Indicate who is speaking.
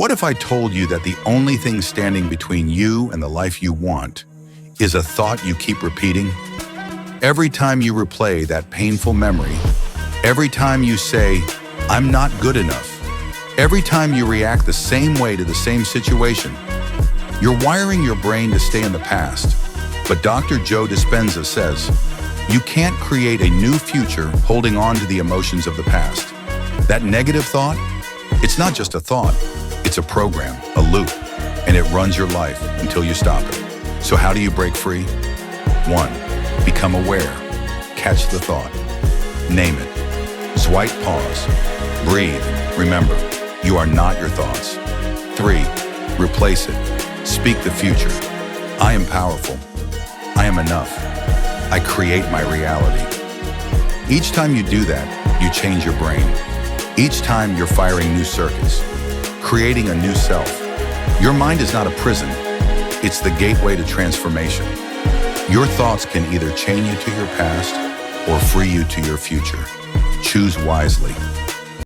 Speaker 1: What if I told you that the only thing standing between you and the life you want is a thought you keep repeating? Every time you replay that painful memory, every time you say, "I'm not good enough," every time you react the same way to the same situation, you're wiring your brain to stay in the past. But Dr. Joe Dispenza says, you can't create a new future holding on to the emotions of the past. That negative thought, it's not just a thought, it's a program, a loop, and it runs your life until you stop it. So how do you break free? 1. Become aware. Catch the thought. Name it. Swipe pause. Breathe. Remember, you are not your thoughts. 3. Replace it. Speak the future. I am powerful. I am enough. I create my reality. Each time you do that, you change your brain. Each time you're firing new circuits, creating a new self. Your mind is not a prison. It's the gateway to transformation. Your thoughts can either chain you to your past or free you to your future. Choose wisely.